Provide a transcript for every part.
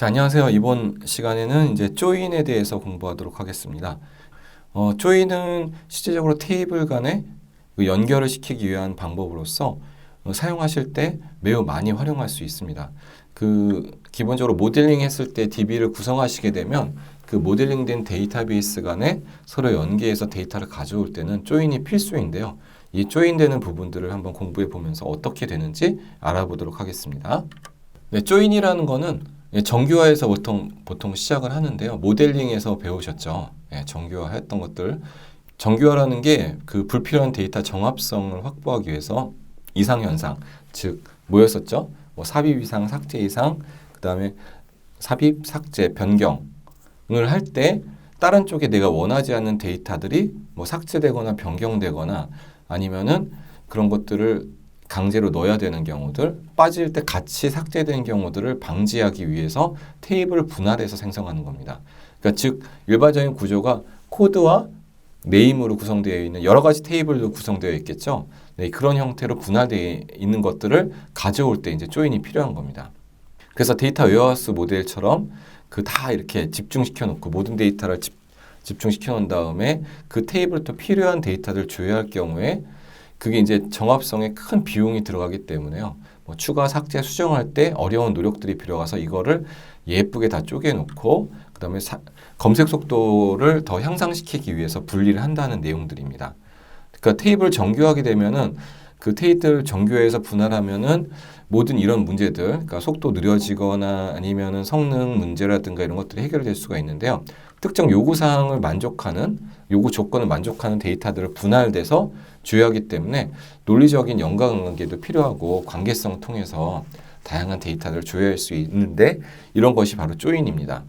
자, 안녕하세요. 이번 시간에는 이제 조인에 대해서 공부하도록 하겠습니다. 조인은 실제적으로 테이블 간의 그 연결을 시키기 위한 방법으로서 사용하실 때 매우 많이 활용할 수 있습니다. 기본적으로 모델링 했을 때 DB를 구성하시게 되면 그 모델링된 데이터베이스 간에 서로 연계해서 데이터를 가져올 때는 조인이 필수인데요. 이 조인되는 부분들을 한번 공부해 보면서 어떻게 되는지 알아보도록 하겠습니다. 네, 조인이라는 거는 정규화에서 보통 시작을 하는데요. 모델링에서 배우셨죠. 정규화 했던 것들. 정규화라는 게 그 불필요한 데이터 정합성을 확보하기 위해서 이상현상, 즉 뭐였었죠? 뭐 삽입 이상, 삭제 이상, 그 다음에 삽입, 삭제, 변경을 할 때 다른 쪽에 내가 원하지 않는 데이터들이 뭐 삭제되거나 변경되거나 아니면은 그런 것들을 강제로 넣어야 되는 경우들, 빠질 때 같이 삭제된 경우들을 방지하기 위해서 테이블을 분할해서 생성하는 겁니다. 그러니까 즉 일반적인 구조가 코드와 네임으로 구성되어 있는 여러 가지 테이블로 구성되어 있겠죠. 네, 그런 형태로 분할되어 있는 것들을 가져올 때 이제 조인이 필요한 겁니다. 그래서 데이터 웨어하우스 모델처럼 그 다 이렇게 집중시켜 놓고 모든 데이터를 집중시켜 놓은 다음에 그 테이블부터 필요한 데이터를 조회할 경우에 그게 이제 정합성에 큰 비용이 들어가기 때문에요. 뭐 추가, 삭제, 수정할 때 어려운 노력들이 필요해서 이거를 예쁘게 다 쪼개놓고 그다음에 검색 속도를 더 향상시키기 위해서 분리를 한다는 내용들입니다. 그러니까 테이블 정규하게 되면은 그 테이블 정규해서 분할하면은 모든 이런 문제들, 그러니까 속도 느려지거나 아니면은 성능 문제라든가 이런 것들이 해결될 수가 있는데요. 특정 요구 사항을 만족하는 요구 조건을 만족하는 데이터들을 분할돼서 주요하기 때문에 논리적인 연관관계도 필요하고 관계성 통해서 다양한 데이터를 조회할 수 있는데 이런 것이 바로 조인입니다.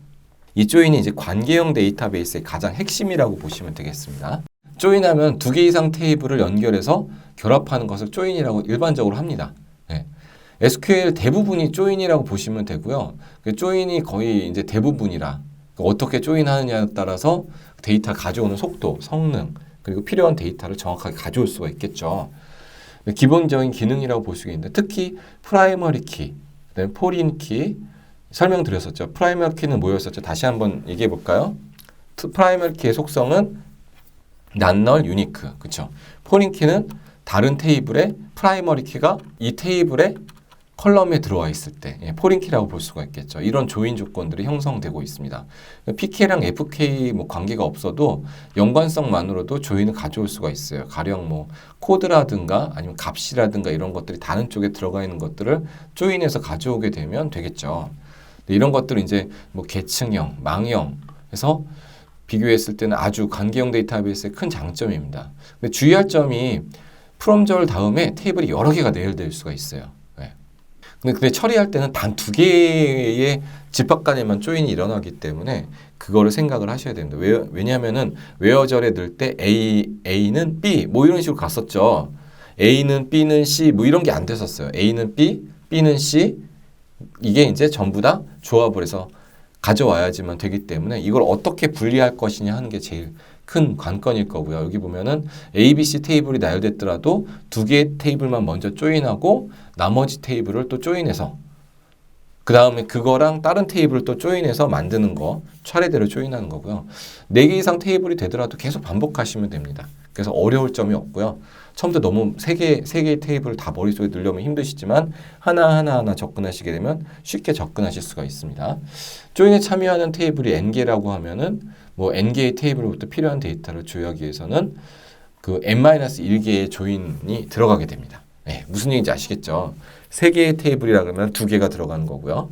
이 조인이 이제 관계형 데이터베이스의 가장 핵심이라고 보시면 되겠습니다. 조인하면 2개 이상 테이블을 연결해서 결합하는 것을 조인이라고 일반적으로 합니다. 네. SQL 대부분이 조인이라고 보시면 되고요. 조인이 거의 이제 대부분이라 어떻게 조인하느냐에 따라서 데이터 가져오는 속도, 성능, 그리고 필요한 데이터를 정확하게 가져올 수가 있겠죠. 기본적인 기능이라고 볼 수 있는데 특히 프라이머리 키, 그다음에 포린 키 설명드렸었죠. 프라이머리 키는 뭐였었죠? 다시 한번 얘기해 볼까요? 프라이머리 키의 속성은 난널 유니크, 그렇죠? 포린 키는 다른 테이블의 프라이머리 키가 이 테이블의 컬럼에 들어와 있을 때 포린 키라고 볼 수가 있겠죠. 이런 조인 조건들이 형성되고 있습니다. PK랑 FK 뭐 관계가 없어도 연관성만으로도 조인을 가져올 수가 있어요. 가령 뭐 코드라든가 아니면 값이라든가 이런 것들이 다른 쪽에 들어가 있는 것들을 조인해서 가져오게 되면 되겠죠. 이런 것들은 이제 뭐 계층형, 망형 해서 비교했을 때는 아주 관계형 데이터베이스의 큰 장점입니다. 근데 주의할 점이 프롬절 다음에 테이블이 여러 개가 내열될 수가 있어요. 근데 처리할 때는 단 2개의 집합 간에만 조인이 일어나기 때문에 그거를 생각을 하셔야 됩니다. 왜냐하면은 웨어절에 넣을 때 A는 B 뭐 이런 식으로 갔었죠. A는 B는 C 뭐 이런 게 안 됐었어요. A는 B, B는 C 이게 이제 전부 다 조합을 해서 가져와야지만 되기 때문에 이걸 어떻게 분리할 것이냐 하는 게 제일 큰 관건일 거고요. 여기 보면은 A, B, C 테이블이 나열됐더라도 2개의 테이블만 먼저 조인하고 나머지 테이블을 또 조인해서 그 다음에 그거랑 다른 테이블을 또 조인해서 만드는 거 차례대로 조인하는 거고요. 4개 이상 테이블이 되더라도 계속 반복하시면 됩니다. 그래서 어려울 점이 없고요. 처음부터 너무 3개의 테이블을 다 머릿속에 넣으려면 힘드시지만 하나하나 접근하시게 되면 쉽게 접근하실 수가 있습니다. 조인에 참여하는 테이블이 n개라고 하면은 뭐 n개의 테이블로부터 필요한 데이터를 조회하기 위해서는 그 n-1개의 조인이 들어가게 됩니다. 네, 무슨 얘기인지 아시겠죠? 3개의 테이블이라 그러면 2개가 들어가는 거고요.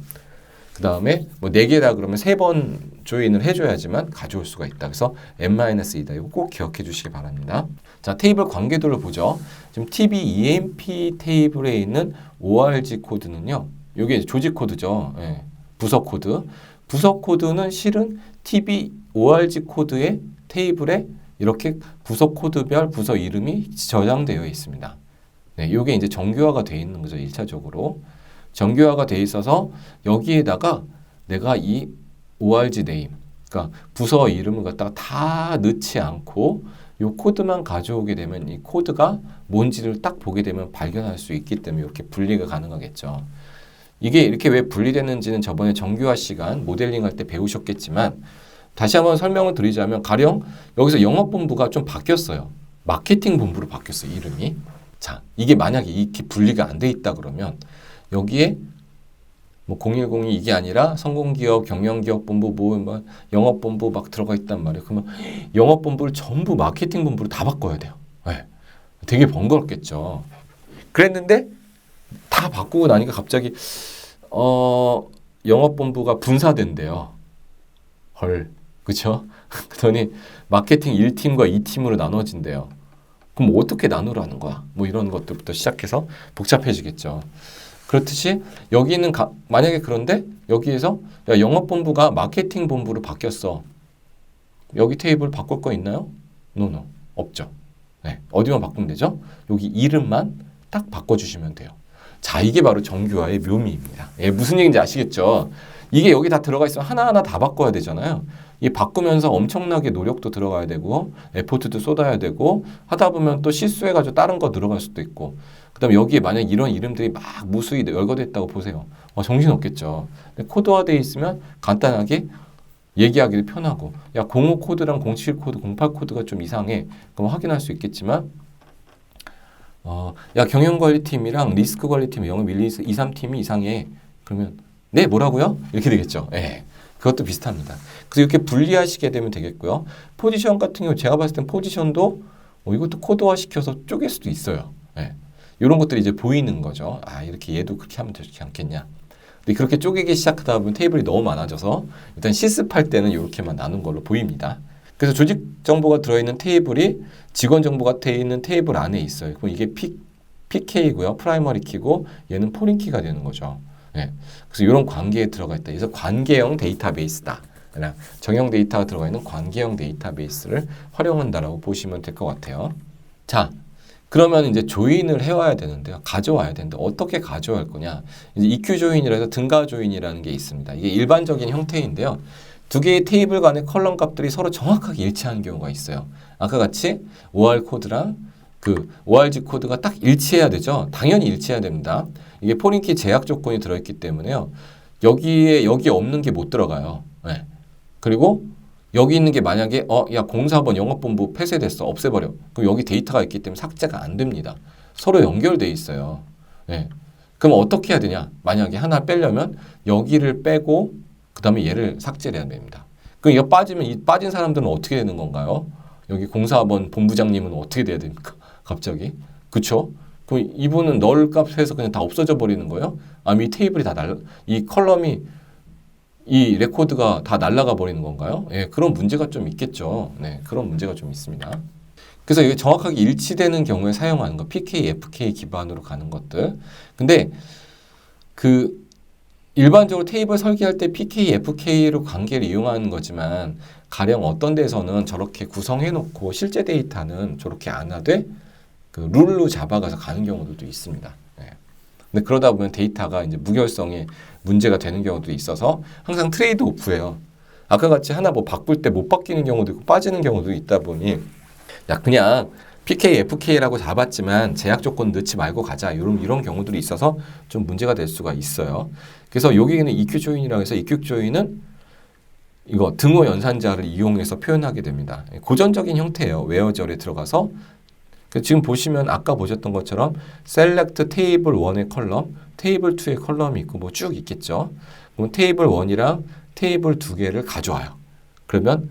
그 다음에 뭐 4개라 그러면 3번 조인을 해줘야지만 가져올 수가 있다. 그래서 n-2다. 이거 꼭 기억해 주시기 바랍니다. 자, 테이블 관계도를 보죠. 지금 TB-EMP 테이블에 있는 ORG 코드는요. 이게 조직 코드죠. 예, 부서 코드. 부서 코드는 실은 TB-ORG 코드의 테이블에 이렇게 부서 코드별 부서 이름이 저장되어 있습니다. 네, 이게 이제 정규화가 되어 있는 거죠. 1차적으로. 정규화가 되어 있어서 여기에다가 내가 이 ORG 네임, 그러니까 부서 이름을 갖다가 다 넣지 않고 이 코드만 가져오게 되면 이 코드가 뭔지를 딱 보게 되면 발견할 수 있기 때문에 이렇게 분리가 가능하겠죠. 이게 이렇게 왜 분리되는지는 저번에 정규화 시간 모델링 할 때 배우셨겠지만 다시 한번 설명을 드리자면 가령 여기서 영업본부가 좀 바뀌었어요. 마케팅 본부로 바뀌었어요. 이름이. 자, 이게 만약에 이렇게 분리가 안 돼 있다 그러면 여기에 뭐 0102 이게 아니라 성공기업, 경영기업본부, 뭐 영업본부 막 들어가 있단 말이에요. 그러면 영업본부를 전부 마케팅 본부로 다 바꿔야 돼요. 네. 되게 번거롭겠죠. 그랬는데 다 바꾸고 나니까 갑자기 영업본부가 분사된대요. 헐, 그쵸? 그러더니 마케팅 1팀과 2팀으로 나눠진대요. 그럼 어떻게 나누라는 거야? 뭐 이런 것들부터 시작해서 복잡해지겠죠. 그렇듯이 여기는 만약에 그런데 여기에서 야, 영업본부가 마케팅 본부로 바뀌었어. 여기 테이블 바꿀 거 있나요? 노, 없죠. 네, 어디만 바꾸면 되죠? 여기 이름만 딱 바꿔주시면 돼요. 자, 이게 바로 정규화의 묘미입니다. 예, 무슨 얘기인지 아시겠죠? 이게 여기 다 들어가 있으면 하나하나 다 바꿔야 되잖아요. 이 바꾸면서 엄청나게 노력도 들어가야 되고 에포트도 쏟아야 되고 하다 보면 또 실수해가지고 다른 거 들어갈 수도 있고 그다음에 여기에 만약 이런 이름들이 막 무수히 열거됐다고 보세요. 정신없겠죠. 근데 코드화되어 있으면 간단하게 얘기하기도 편하고 야 05 코드랑 07 코드, 08 코드가 좀 이상해. 그럼 확인할 수 있겠지만 야 경영관리팀이랑 리스크관리팀, 영업 1, 2, 3팀이 이상해. 그러면 네 뭐라고요? 이렇게 되겠죠. 예. 그것도 비슷합니다. 그래서 이렇게 분리하시게 되면 되겠고요. 포지션 같은 경우 제가 봤을 땐 포지션도 이것도 코드화 시켜서 쪼갤 수도 있어요. 예. 이런 것들이 이제 보이는 거죠. 아 이렇게 얘도 그렇게 하면 되지 않겠냐. 근데 그렇게 쪼개기 시작하다 보면 테이블이 너무 많아져서 일단 실습할 때는 이렇게만 나눈 걸로 보입니다. 그래서 조직 정보가 들어있는 테이블이 직원 정보가 되어 있는 테이블 안에 있어요. 그럼 이게 PK고요. 프라이머리 키고 얘는 포린 키가 되는 거죠. 예. 그래서 이런 관계에 들어가 있다. 그래서 관계형 데이터베이스다. 그냥 정형 데이터가 들어가 있는 관계형 데이터베이스를 활용한다라고 보시면 될 것 같아요. 자, 그러면 이제 조인을 해와야 되는데요. 가져와야 되는데 어떻게 가져갈 거냐? 이제 EQ 조인이라 해서 등가 조인이라는 게 있습니다. 이게 일반적인 형태인데요. 두 개의 테이블 간의 컬럼 값들이 서로 정확하게 일치하는 경우가 있어요. 아까 같이 OR 코드랑 그 ORG 코드가 딱 일치해야 되죠. 당연히 일치해야 됩니다. 이게 포린키 제약 조건이 들어있기 때문에요. 여기 없는 게 못 들어가요. 네. 그리고 여기 있는 게 만약에 야 04번 영업본부 폐쇄됐어. 없애버려. 그럼 여기 데이터가 있기 때문에 삭제가 안 됩니다. 서로 연결돼 있어요. 네. 그럼 어떻게 해야 되냐? 만약에 하나 빼려면 여기를 빼고 그 다음에 얘를 삭제를 해야 됩니다. 그럼 이거 빠지면 이 빠진 사람들은 어떻게 되는 건가요? 여기 04번 본부장님은 어떻게 돼야 됩니까? 갑자기. 그쵸? 그럼 이분은 널 값에서 그냥 다 없어져 버리는 거예요? 아니면 이 테이블이 다 이 컬럼이 이 레코드가 다 날아가 버리는 건가요? 예, 그런 문제가 좀 있겠죠. 네, 그런 문제가 좀 있습니다. 그래서 이게 정확하게 일치되는 경우에 사용하는 거, PK, FK 기반으로 가는 것들. 근데 그 일반적으로 테이블 설계할 때 PK, FK로 관계를 이용하는 거지만 가령 어떤 데서는 저렇게 구성해 놓고 실제 데이터는 저렇게 안 하되 그 룰로 잡아가서 가는 경우들도 있습니다. 네. 근데 그러다 보면 데이터가 이제 무결성에 문제가 되는 경우도 있어서 항상 트레이드 오프예요. 아까 같이 하나 뭐 바꿀 때 못 바뀌는 경우도 있고 빠지는 경우도 있다 보니 야 그냥 PK, FK라고 잡았지만 제약 조건 넣지 말고 가자. 이런 경우들이 있어서 좀 문제가 될 수가 있어요. 그래서 여기는 EQ 조인이라고 해서 EQ 조인은 이거 등호 연산자를 이용해서 표현하게 됩니다. 고전적인 형태예요. 웨어절에 들어가서 지금 보시면 아까 보셨던 것처럼 셀렉트 테이블 1의 컬럼, 테이블 2의 컬럼이 있고 뭐 쭉 있겠죠. 그럼 테이블 1이랑 테이블 2개를 가져와요. 그러면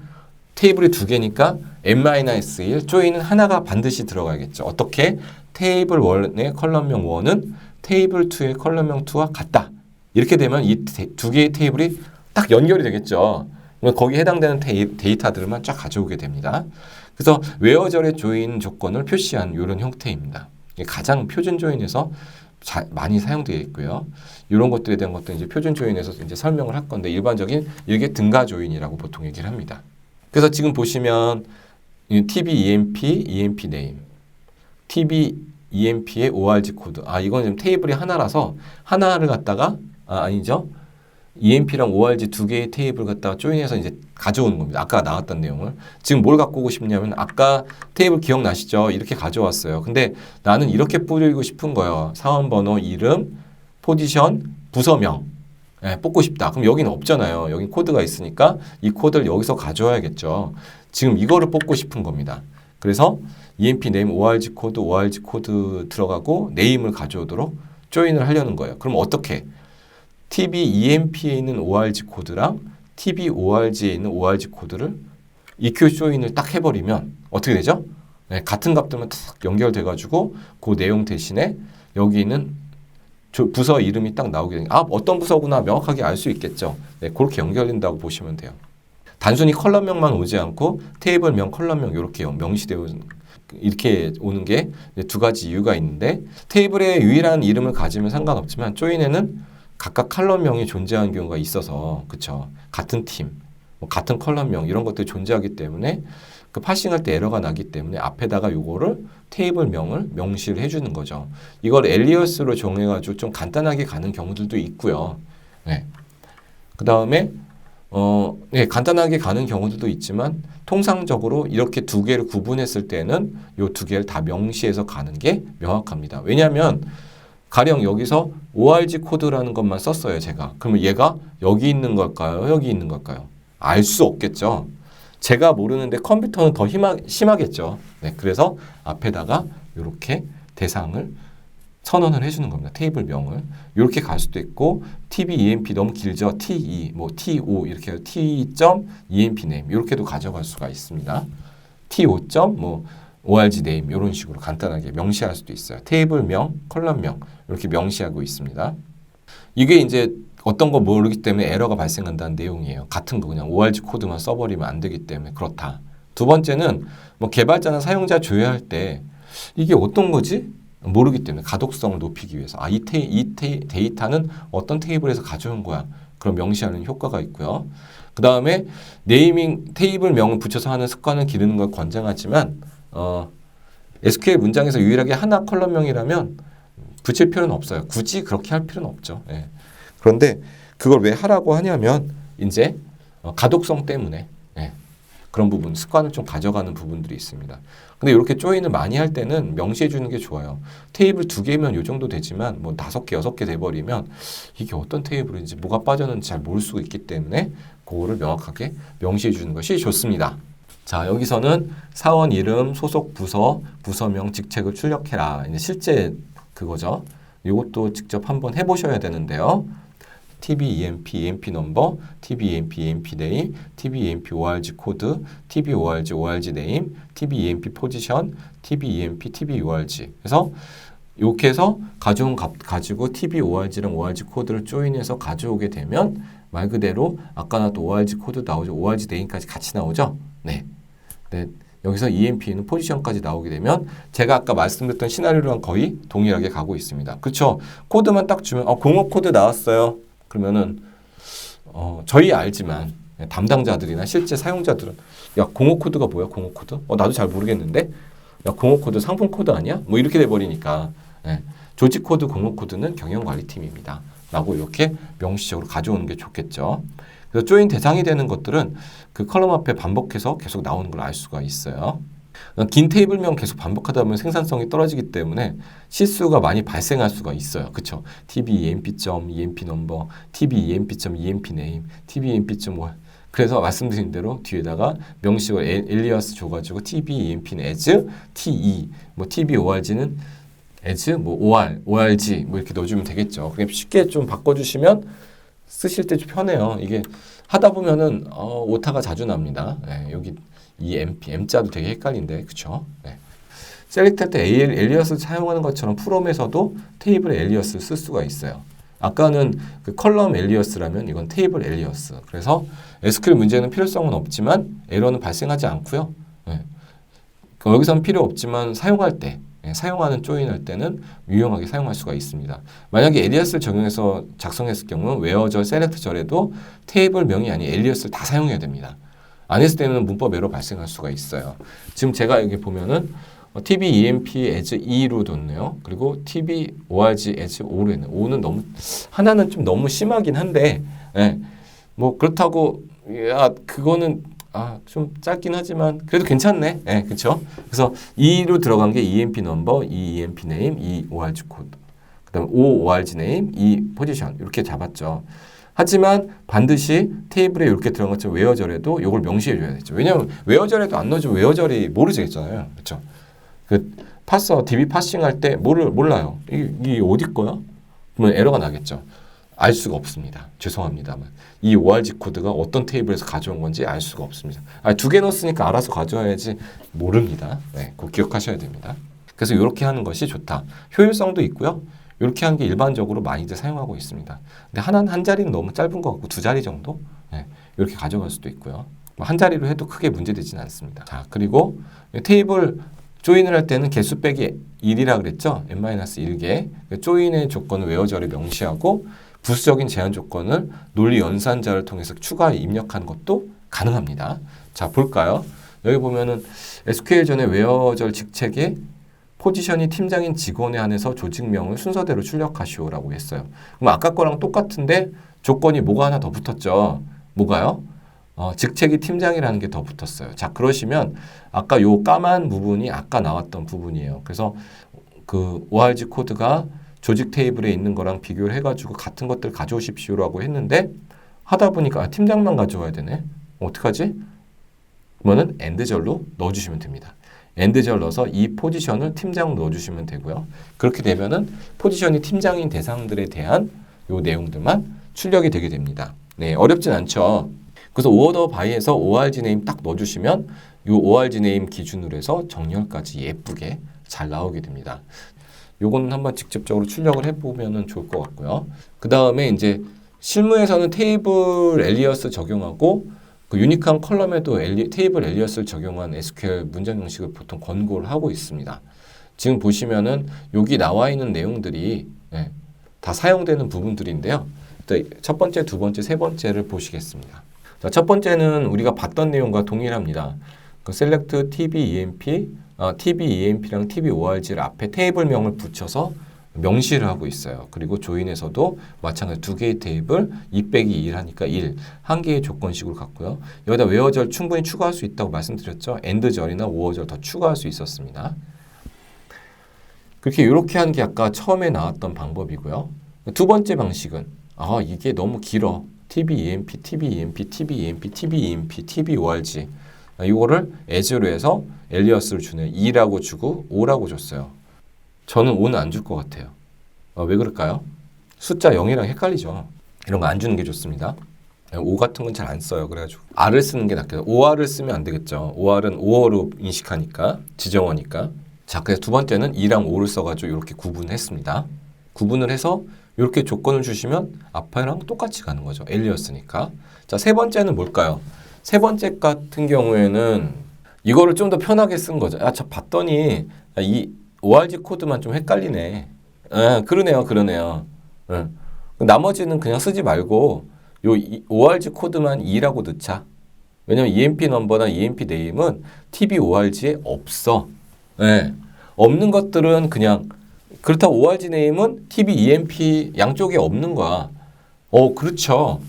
테이블이 2개니까 n-1 조인은 하나가 반드시 들어가야겠죠. 어떻게? 테이블 1의 컬럼명 1은 테이블 2의 컬럼명 2와 같다. 이렇게 되면 이 두 개의 테이블이 딱 연결이 되겠죠. 거기에 해당되는 데이터들만 쫙 가져오게 됩니다. 그래서 웨어절의 조인 조건을 표시한 이런 형태입니다. 이게 가장 표준 조인에서 많이 사용되어 있고요. 이런 것들에 대한 것도 이제 표준 조인에서 이제 설명을 할 건데 일반적인 이게 등가 조인이라고 보통 얘기를 합니다. 그래서 지금 보시면 TB, EMP, EMP name, TB, EMP의 ORG 코드. 이건 지금 테이블이 하나라서 하나를 갖다가 아니죠. EMP랑 ORG 두 개의 테이블 갖다가 조인해서 이제 가져오는 겁니다. 아까 나왔던 내용을. 지금 뭘 갖고 오고 싶냐면 아까 테이블 기억나시죠? 이렇게 가져왔어요. 근데 나는 이렇게 뿌리고 싶은 거예요. 사원번호, 이름, 포지션, 부서명 뽑고 싶다. 그럼 여기는 없잖아요. 여기 코드가 있으니까 이 코드를 여기서 가져와야겠죠. 지금 이거를 뽑고 싶은 겁니다. 그래서 EMP 네임 ORG 코드 들어가고 네임을 가져오도록 조인을 하려는 거예요. 그럼 어떻게? TB EMP에 있는 ORG 코드랑 TB ORG에 있는 ORG 코드를 EQ 조인을 딱 해버리면 어떻게 되죠? 네, 같은 값들만 딱 연결돼가지고 그 내용 대신에 여기 있는 부서 이름이 딱 나오게 되니까 어떤 부서구나 명확하게 알 수 있겠죠. 네, 그렇게 연결된다고 보시면 돼요. 단순히 컬럼명만 오지 않고 테이블명, 컬럼명 이렇게 명시되어 이렇게 오는 게 두 가지 이유가 있는데 테이블의 유일한 이름을 가지면 상관없지만 조인에는 각각 컬럼명이 존재하는 경우가 있어서 그쵸? 같은 팀, 같은 컬럼명 이런 것들이 존재하기 때문에 그 파싱할 때 에러가 나기 때문에 앞에다가 요거를 테이블명을 명시를 해주는 거죠. 이걸 엘리어스로 정해가지고 좀 간단하게 가는 경우들도 있고요. 네. 그 다음에 네, 간단하게 가는 경우들도 있지만 통상적으로 이렇게 두 개를 구분했을 때는 요 두 개를 다 명시해서 가는 게 명확합니다. 왜냐하면 가령 여기서 ORG 코드라는 것만 썼어요, 제가. 그러면 얘가 여기 있는 걸까요? 여기 있는 걸까요? 알 수 없겠죠. 제가 모르는데 컴퓨터는 더 심하겠죠. 네, 그래서 앞에다가 이렇게 대상을 선언을 해주는 겁니다. 테이블명을. 이렇게 갈 수도 있고 TB, EMP 너무 길죠. TE, TO 이렇게 해서 T.EMP name 이렇게도 가져갈 수가 있습니다. TO. ORG name 이런 식으로 간단하게 명시할 수도 있어요. 테이블명, 컬럼명 이렇게 명시하고 있습니다. 이게 이제 어떤 거 모르기 때문에 에러가 발생한다는 내용이에요. 같은 거 그냥 ORG 코드만 써버리면 안 되기 때문에 그렇다. 두 번째는 개발자나 사용자 조회할 때 이게 어떤 거지? 모르기 때문에 가독성을 높이기 위해서 이 데이터는 어떤 테이블에서 가져온 거야. 그럼 명시하는 효과가 있고요. 그 다음에 네이밍 테이블명을 붙여서 하는 습관을 기르는 걸 권장하지만 SQL 문장에서 유일하게 하나 컬럼명이라면 붙일 필요는 없어요. 굳이 그렇게 할 필요는 없죠. 예. 그런데 그걸 왜 하라고 하냐면 이제 가독성 때문에 그런 부분 습관을 좀 가져가는 부분들이 있습니다. 근데 이렇게 조인을 많이 할 때는 명시해 주는 게 좋아요. 테이블 2개면 요 정도 되지만 5개, 6개 돼버리면 이게 어떤 테이블인지 뭐가 빠졌는지 잘 모를 수가 있기 때문에 그거를 명확하게 명시해 주는 것이 좋습니다. 자, 여기서는 사원 이름, 소속 부서, 부서명, 직책을 출력해라. 이제 실제 그거죠. 이것도 직접 한번 해보셔야 되는데요. TB, EMP, EMP 넘버, TB, EMP, EMP 네임, TB, EMP, ORG 코드, TB, ORG, ORG 네임, TB, EMP 포지션, TB, EMP, TB, ORG. 그래서 이렇게 해서 가져온 값 가지고 TB, ORG랑 ORG 코드를 조인해서 가져오게 되면 말 그대로 아까 나왔던 ORG 코드 나오죠. ORG 네임까지 같이 나오죠. 네. 여기서 EMP는 포지션까지 나오게 되면 제가 아까 말씀드렸던 시나리오랑 거의 동일하게 가고 있습니다. 그렇죠? 코드만 딱 주면 공업 코드 나왔어요. 그러면은 저희 알지만 담당자들이나 실제 사용자들은 야 공업 코드가 뭐야 공업 코드? 나도 잘 모르겠는데 야 공업 코드 상품 코드 아니야? 이렇게 돼버리니까 조직 코드 공업 코드는 경영관리팀입니다. 라고 이렇게 명시적으로 가져오는 게 좋겠죠. 그래서 조인 대상이 되는 것들은 그 컬럼 앞에 반복해서 계속 나오는 걸 알 수가 있어요. 긴 테이블명 계속 반복하다 보면 생산성이 떨어지기 때문에 실수가 많이 발생할 수가 있어요. 그쵸? TB, EMP, EMP 넘버, TB, EMP, EMP 네임, TB, EMP, 그래서 말씀드린 대로 뒤에다가 명식을 엘리어스 줘가지고 TB, EMP는 as, TE, TB, ORG는 as, ORG 이렇게 넣어주면 되겠죠. 그냥 쉽게 좀 바꿔주시면 쓰실 때 좀 편해요. 이게 하다 보면은 오타가 자주 납니다. 여기 이 M자도 되게 헷갈린데, 그쵸? 셀렉트 할 때 엘리어스를 사용하는 것처럼 프롬에서도 테이블 엘리어스를 쓸 수가 있어요. 아까는 그 컬럼 엘리어스라면 이건 테이블 엘리어스. 그래서 SQL 문제는 필요성은 없지만 에러는 발생하지 않고요. 여기서는 필요 없지만 사용할 때, 사용하는 조인할 때는 유용하게 사용할 수가 있습니다. 만약에 엘리어스를 적용해서 작성했을 경우는 웨어절, 셀렉트절에도 테이블명이 아닌 엘리어스를 다 사용해야 됩니다. 안 했을 때는 문법 에러 발생할 수가 있어요. 지금 제가 여기 보면은 TB, EMP, as 2로 뒀네요. 그리고 TB, ORG, as 5로 했네요. 5는 너무 하나는 좀 너무 심하긴 한데 그렇다고 그거는 좀 짧긴 하지만 그래도 괜찮네. 그렇죠? 그래서 2로 들어간 게 EMP 넘버, EMP 네임, ORG 코드. 그다음 O ORG 네임, E 포지션 이렇게 잡았죠. 하지만 반드시 테이블에 이렇게 들어간 것처럼 웨어절에도 이걸 명시해 줘야 되죠. 왜냐하면 웨어절에도 안 넣어주면 웨어절이 모르겠잖아요. 그렇죠? 그 파서 DB 파싱 할 때 몰라요. 이게 어디 거야? 그러면 에러가 나겠죠. 알 수가 없습니다. 죄송합니다만 이 ORG 코드가 어떤 테이블에서 가져온 건지 알 수가 없습니다. 두 개 넣었으니까 알아서 가져와야지 모릅니다. 네, 꼭 기억하셔야 됩니다. 그래서 이렇게 하는 것이 좋다. 효율성도 있고요. 이렇게 하는 게 일반적으로 많이들 사용하고 있습니다. 근데 한 자리는 너무 짧은 것 같고 두 자리 정도 이렇게 가져갈 수도 있고요. 한 자리로 해도 크게 문제되지는 않습니다. 자, 그리고 테이블 조인을 할 때는 개수 빼기 1이라 그랬죠. n-1개 조인의 조건을 웨어절에 명시하고 부수적인 제한 조건을 논리 연산자를 통해서 추가 입력하는 것도 가능합니다. 자, 볼까요? 여기 보면은 SQL 전에 웨어절 직책에 포지션이 팀장인 직원에 한해서 조직명을 순서대로 출력하시오라고 했어요. 그럼 아까 거랑 똑같은데 조건이 뭐가 하나 더 붙었죠. 뭐가요? 직책이 팀장이라는 게 더 붙었어요. 자, 그러시면 아까 요 까만 부분이 아까 나왔던 부분이에요. 그래서 그 ORG 코드가 조직 테이블에 있는 거랑 비교를 해가지고 같은 것들 가져오십시오라고 했는데 하다 보니까 팀장만 가져와야 되네. 어떡하지? 그러면은 엔드절로 넣어주시면 됩니다. 엔드절 넣어서 이 포지션을 팀장 넣어주시면 되고요. 그렇게 되면은 포지션이 팀장인 대상들에 대한 요 내용들만 출력이 되게 됩니다. 네, 어렵진 않죠. 그래서 오어더 바이에서 ORG 네임 딱 넣어주시면 요 ORG 네임 기준으로 해서 정렬까지 예쁘게 잘 나오게 됩니다. 요거는 한번 직접적으로 출력을 해보면 좋을 것 같고요. 그 다음에 이제 실무에서는 테이블 엘리어스 적용하고 그 유니크한 컬럼에도 테이블 엘리어스를 적용한 SQL 문장 형식을 보통 권고를 하고 있습니다. 지금 보시면은 여기 나와 있는 내용들이 다 사용되는 부분들인데요. 첫 번째, 두 번째, 세 번째를 보시겠습니다. 자, 첫 번째는 우리가 봤던 내용과 동일합니다. 그 select tbemp, tbemp랑 tborg를 앞에 테이블명을 붙여서 명시를 하고 있어요. 그리고 조인에서도 마찬가지 두 개의 테이블 2 빼기 1 하니까 1, 한 개의 조건식으로 갔고요. 여기다 웨어절 충분히 추가할 수 있다고 말씀드렸죠. 엔드절이나 오어절 더 추가할 수 있었습니다. 그렇게 이렇게 하는 게 아까 처음에 나왔던 방법이고요. 두 번째 방식은 이게 너무 길어. tbemp, tbemp, tbemp, tbemp, tborg 이거를 as로 해서 엘리어스를 주네요. 2라고 주고 5라고 줬어요. 저는 5는 안 줄 것 같아요. 왜 그럴까요? 숫자 0이랑 헷갈리죠. 이런 거 안 주는 게 좋습니다. 5 같은 건 잘 안 써요. 그래가지고 R을 쓰는 게 낫겠죠. OR을 쓰면 안 되겠죠. OR은 5어로 인식하니까, 지정어니까. 자, 그래서 두 번째는 2랑 5를 써가지고 이렇게 구분했습니다. 구분을 해서 이렇게 조건을 주시면 앞에랑 똑같이 가는 거죠. 엘리어스니까. 자, 세 번째는 뭘까요? 세 번째 같은 경우에는 이거를 좀 더 편하게 쓴 거죠. 저 봤더니 이 ORG 코드만 좀 헷갈리네. 그러네요. 나머지는 그냥 쓰지 말고 요 ORG 코드만 2라고 넣자. 왜냐면 EMP 넘버나 EMP 네임은 TBORG에 없어. 없는 것들은 그냥 그렇다고 ORG 네임은 TB, EMP 양쪽에 없는 거야. 그렇죠.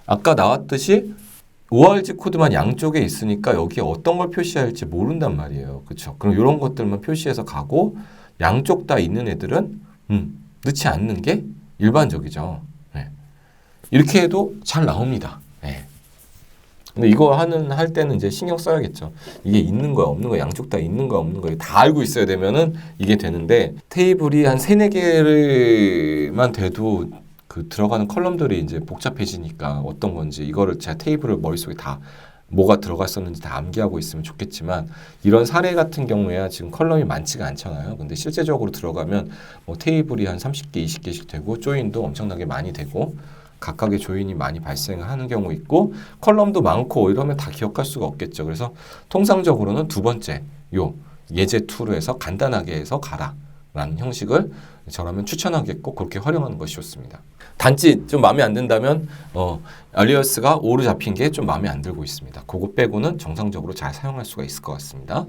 아까 나왔듯이 ORG 코드만 양쪽에 있으니까 여기에 어떤 걸 표시할지 모른단 말이에요. 그렇죠. 그럼 이런 것들만 표시해서 가고 양쪽 다 있는 애들은 넣지 않는 게 일반적이죠. 이렇게 해도 잘 나옵니다. 근데 이거 할 때는 이제 신경 써야겠죠. 이게 있는 거야, 없는 거야, 양쪽 다 있는 거야, 없는 거야. 다 알고 있어야 되면은 이게 되는데 테이블이 한 3-4개만 돼도 그 들어가는 컬럼들이 이제 복잡해지니까 어떤 건지 이거를 제가 테이블을 머릿속에 다 뭐가 들어갔었는지 다 암기하고 있으면 좋겠지만 이런 사례 같은 경우에야 지금 컬럼이 많지가 않잖아요. 근데 실제적으로 들어가면 뭐 테이블이 한 30개, 20개씩 되고 조인도 엄청나게 많이 되고 각각의 조인이 많이 발생하는 경우 있고 컬럼도 많고 이러면 다 기억할 수가 없겠죠. 그래서 통상적으로는 두 번째 요 예제 툴로 해서 간단하게 해서 가라 라는 형식을 저라면 추천하겠고 그렇게 활용하는 것이 좋습니다. 단지 좀 마음에 안 든다면 알리어스가 5로 잡힌 게 좀 마음에 안 들고 있습니다. 그거 빼고는 정상적으로 잘 사용할 수가 있을 것 같습니다.